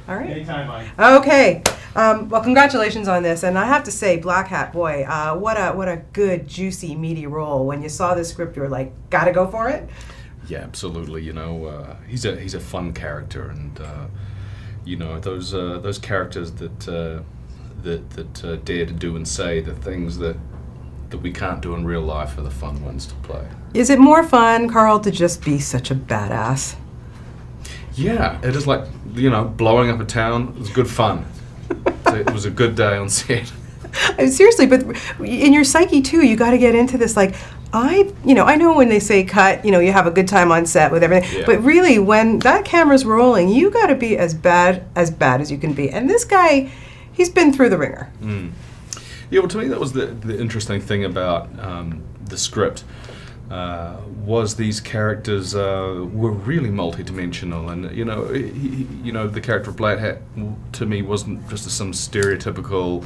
All right. Anytime, Mike. Okay. Well, congratulations on this. And I have to say, Black Hat, boy, what a good, juicy, meaty role. When you saw the script, you were like, gotta go for it? Yeah, absolutely. He's a fun character, and those characters that dare to do and say the things that we can't do in real life are the fun ones to play. Is it more fun, Karl, to just be such a badass? Yeah, it is like, blowing up a town. It was good fun. It was a good day on set. Seriously, but in your psyche too, you got to get into this. Like, I know when they say cut, you have a good time on set with everything. Yeah. But really, when that camera's rolling, you got to be as bad as you can be. And this guy, he's been through the ringer. Mm. Yeah, well, to me, that was the interesting thing about the script. Was these characters were really multidimensional, and the character of Black Hat to me wasn't just some stereotypical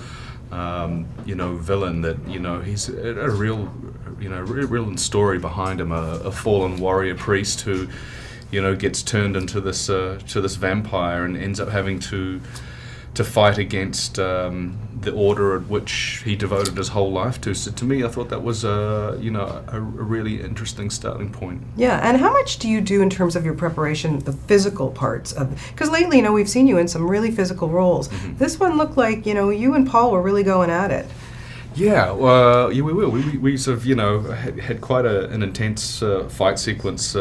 villain. That he's a real story behind him, a fallen warrior priest who gets turned into this vampire and ends up having to fight against the order at which he devoted his whole life to. So to me, I thought that was a really interesting starting point. Yeah, and how much do you do in terms of your preparation, the physical parts of? Because lately, we've seen you in some really physical roles. Mm-hmm. This one looked like you and Paul were really going at it. Yeah, well, we will. We sort of, had quite an intense fight sequence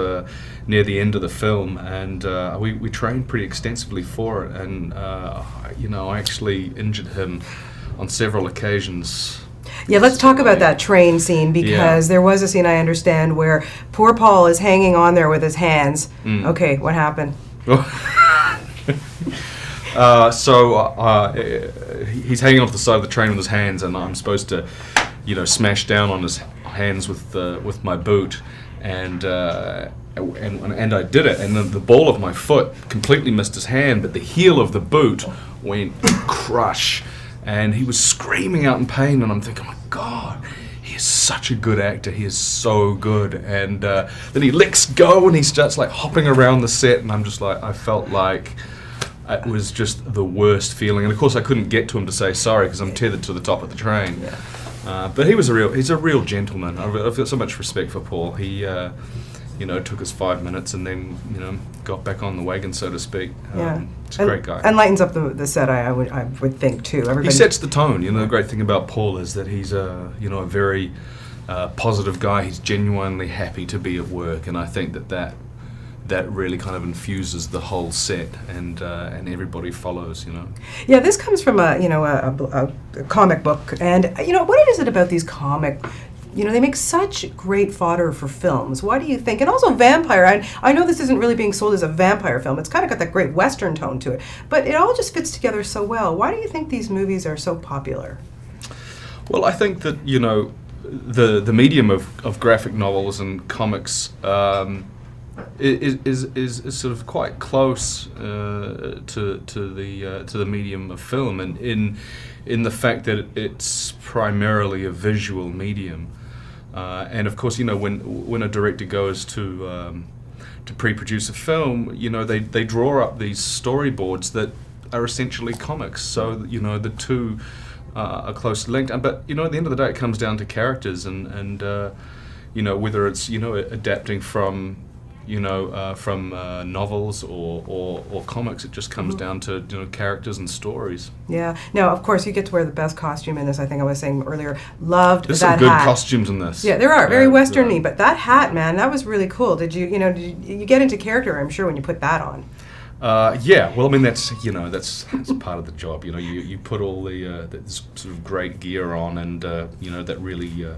near the end of the film, and we trained pretty extensively for it. And I actually injured him on several occasions. Yeah, let's talk about that train scene, because there was a scene, I understand, where poor Paul is hanging on there with his hands. Mm. Okay, what happened? He's hanging off the side of the train with his hands, and I'm supposed to, smash down on his hands with my boot, and I did it, and then the ball of my foot completely missed his hand, but the heel of the boot went crush, and he was screaming out in pain, and I'm thinking, oh my God, he is such a good actor, he is so good, and then he lets go, and he starts like hopping around the set, and I'm just like, I felt like it was just the worst feeling, and of course I couldn't get to him to say sorry because I'm tethered to the top of the train. Yeah. But he's a real gentleman. I've got so much respect for Paul. He, took us 5 minutes and then, got back on the wagon, so to speak. He's a great guy. And lightens up the set, I would think too. He sets the tone. The great thing about Paul is that he's a very positive guy. He's genuinely happy to be at work, and I think that really kind of infuses the whole set, and everybody follows, Yeah, this comes from a comic book, and what is it about these comic? They make such great fodder for films. Why do you think? And also vampire. I know this isn't really being sold as a vampire film. It's kind of got that great Western tone to it, but it all just fits together so well. Why do you think these movies are so popular? Well, I think that the medium of graphic novels and comics. Is sort of quite close to the medium of film, and in the fact that it's primarily a visual medium, and of course when a director goes to pre-produce a film, they draw up these storyboards that are essentially comics, so the two are close linked, but at the end of the day it comes down to characters, and whether it's adapting from novels or comics, it just comes down to characters and stories. Yeah. Now, of course, you get to wear the best costume in this. I think I was saying earlier. Loved There's that hat. There's some good costumes in this. Yeah, there are very Western-y, but that hat, man, that was really cool. Did you get into character? I'm sure when you put that on. Yeah. Well, I mean that's part of the job. You put all the sort of great gear on, and that really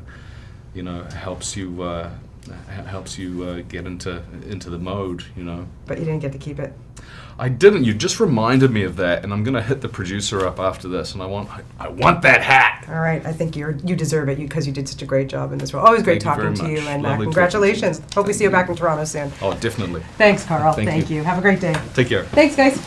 helps you get into the mode, But you didn't get to keep it. I didn't. You just reminded me of that, and I'm going to hit the producer up after this, and I want that hat. All right, I think you deserve it because you did such a great job in this role. Always great talking to you, and congratulations. Hope we see you back in Toronto soon. Oh, definitely. Thanks, Karl. Thank you. Have a great day. Take care. Thanks, guys.